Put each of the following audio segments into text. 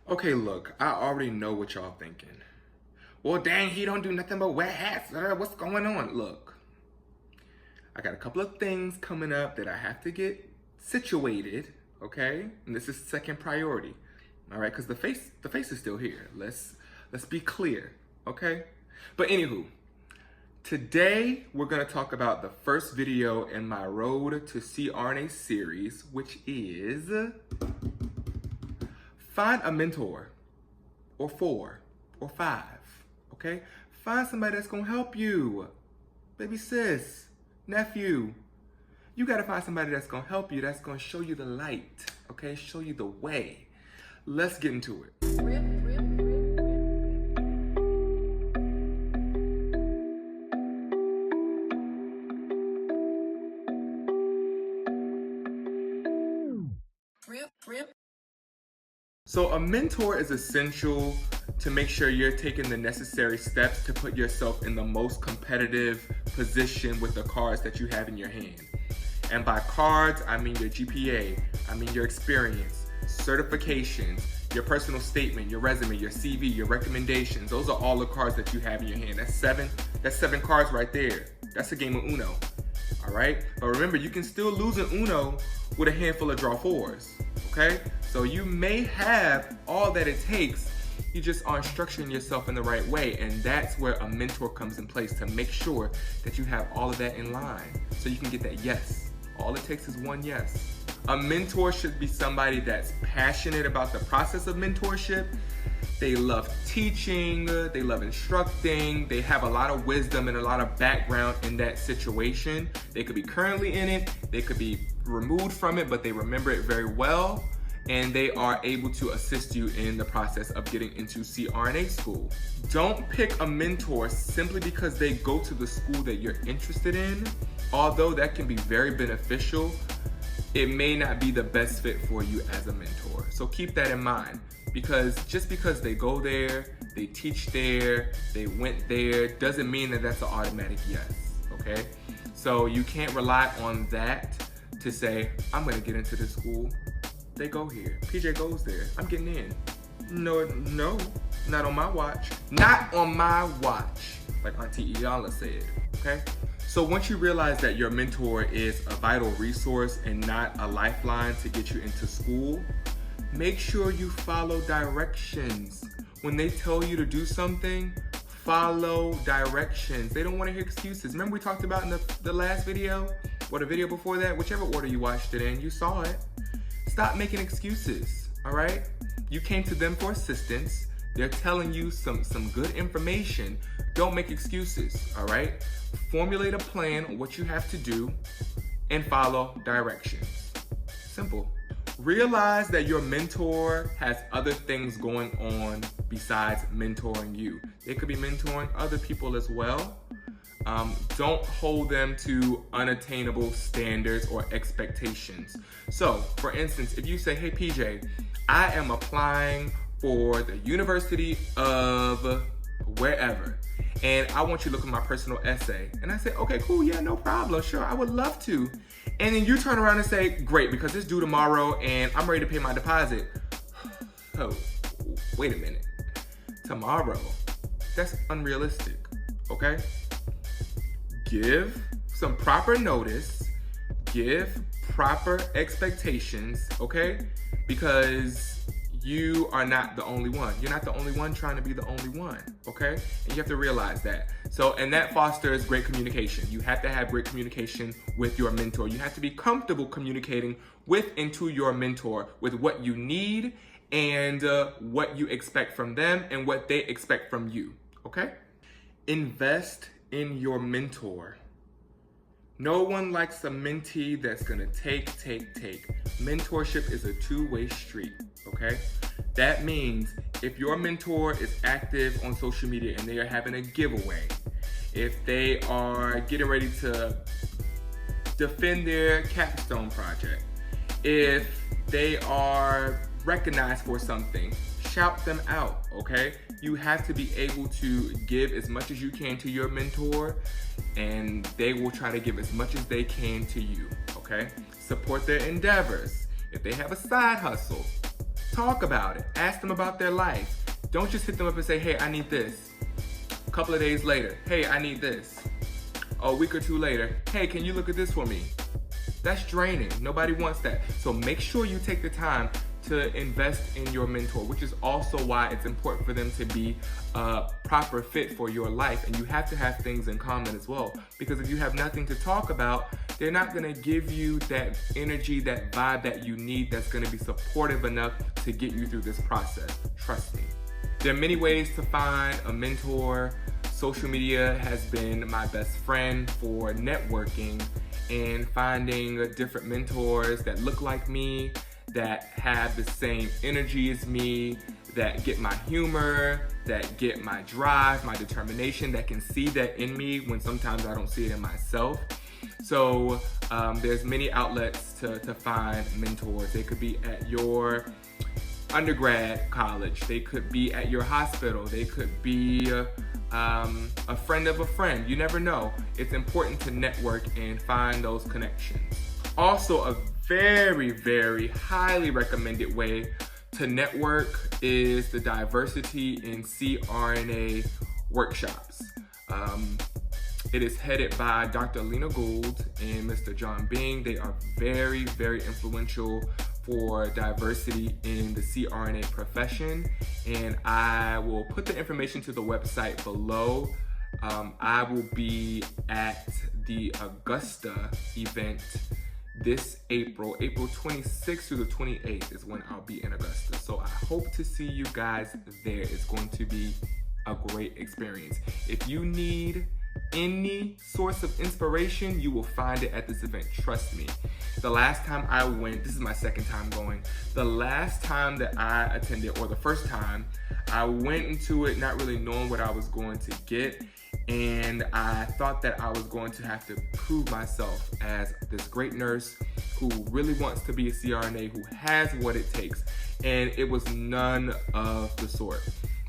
Okay, look, I already know what y'all thinking. Well, dang, he don't do nothing but wear hats. What's going on? Look, I got a couple of things coming up that I have to get situated, okay? And this is second priority, all right? Because the face is still here. Let's be clear, okay? But anywho, today we're gonna talk about the first video in my Road to CRNA series, which is find a mentor, or 4, or 5, okay? Find somebody that's gonna help you. Baby sis, nephew. You gotta find somebody that's gonna help you, that's gonna show you the light, okay? Show you the way. Let's get into it. So a mentor is essential to make sure you're taking the necessary steps to put yourself in the most competitive position with the cards that you have in your hand. And by cards, I mean your GPA, I mean your experience, certifications, your personal statement, your resume, your CV, your recommendations. Those are all the cards that you have in your hand. That's seven cards right there. That's a game of Uno, all right? But remember, you can still lose an Uno with a handful of draw 4s, okay? So you may have all that it takes, you just aren't structuring yourself in the right way, and that's where a mentor comes in place to make sure that you have all of that in line so you can get that yes. All it takes is one yes. A mentor should be somebody that's passionate about the process of mentorship. They love teaching, they love instructing, they have a lot of wisdom and a lot of background in that situation. They could be currently in it, they could be removed from it, but they remember it very well, and they are able to assist you in the process of getting into CRNA school. Don't pick a mentor simply because they go to the school that you're interested in. Although that can be very beneficial, it may not be the best fit for you as a mentor. So keep that in mind, because just because they go there, they teach there, they went there, doesn't mean that that's an automatic yes, okay? So you can't rely on that to say, I'm gonna get into this school. They go here, PJ goes there, I'm getting in. No, not on my watch. Not on my watch, like Auntie Iala said, okay? So once you realize that your mentor is a vital resource and not a lifeline to get you into school, make sure you follow directions. When they tell you to do something, follow directions. They don't want to hear excuses. Remember we talked about in the last video, or the video before that, whichever order you watched it in, you saw it. Stop making excuses, all right? You came to them for assistance. They're telling you some good information. Don't make excuses, all right? Formulate a plan on what you have to do and follow directions. Simple. Realize that your mentor has other things going on besides mentoring you. They could be mentoring other people as well. Don't hold them to unattainable standards or expectations. So, for instance, if you say, hey PJ, I am applying for the University of wherever, and I want you to look at my personal essay. And I say, okay, cool, yeah, no problem, sure, I would love to. And then you turn around and say, great, because it's due tomorrow and I'm ready to pay my deposit. Oh, wait a minute. Tomorrow? That's unrealistic, okay? Give some proper notice, give proper expectations, okay? Because you are not the only one. You're not the only one trying to be the only one, okay? And you have to realize that. So, and that fosters great communication. You have to have great communication with your mentor. You have to be comfortable communicating with and to your mentor with what you need and what you expect from them and what they expect from you, okay? Invest in your mentor. No one likes a mentee that's gonna take. Mentorship is a two-way street, okay? That means if your mentor is active on social media and they are having a giveaway, if they are getting ready to defend their capstone project, if they are recognized for something, shout them out, okay? You have to be able to give as much as you can to your mentor, and they will try to give as much as they can to you, okay? Support their endeavors. If they have a side hustle, Talk about it. Ask them about their life. Don't just hit them up and say, hey, I need this. A couple of days later, hey, I need this. A week or two later, hey, can you look at this for me? That's draining. Nobody wants that. So make sure you take the time to invest in your mentor, which is also why it's important for them to be a proper fit for your life. And you have to have things in common as well. Because if you have nothing to talk about, they're not gonna give you that energy, that vibe that you need that's gonna be supportive enough to get you through this process. Trust me. There are many ways to find a mentor. Social media has been my best friend for networking and finding different mentors that look like me, that have the same energy as me, that get my humor, that get my drive, my determination, that can see that in me when sometimes I don't see it in myself. So there's many outlets to find mentors. They could be at your undergrad college, they could be at your hospital, they could be a friend of a friend. You never know. It's important to network and find those connections. Also, a very, very highly recommended way to network is the Diversity in CRNA workshops. It is headed by Dr. Lena Gould and Mr. John Bing. They are very, very influential for diversity in the CRNA profession, and I will put the information to the website below. I will be at the Augusta event this April 26th through the 28th is when I'll be in Augusta. So I hope to see you guys there. It's going to be a great experience. If you need any source of inspiration, you will find it at this event. Trust me. The last time I went, this is my second time going. The last time that I attended, or the first time, I went into it not really knowing what I was going to get. And I thought that I was going to have to prove myself as this great nurse who really wants to be a CRNA, who has what it takes. And it was none of the sort.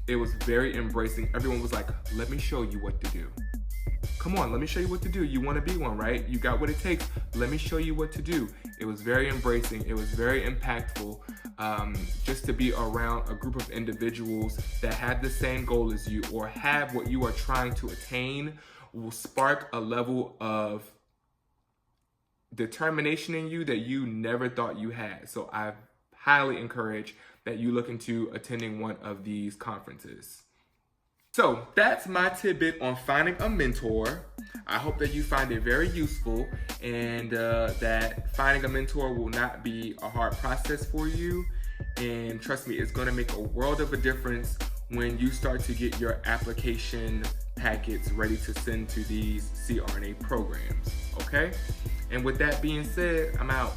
It was very embracing. Everyone was like, let me show you what to do. Come on, let me show you what to do. You want to be one, right? You got what it takes. Let me show you what to do. It was very embracing. It was very impactful. Just to be around a group of individuals that have the same goal as you or have what you are trying to attain will spark a level of determination in you that you never thought you had. So I highly encourage that you look into attending one of these conferences. So that's my tidbit on finding a mentor. I hope that you find it very useful and that finding a mentor will not be a hard process for you. And trust me, it's going to make a world of a difference when you start to get your application packets ready to send to these CRNA programs, okay? And with that being said, I'm out.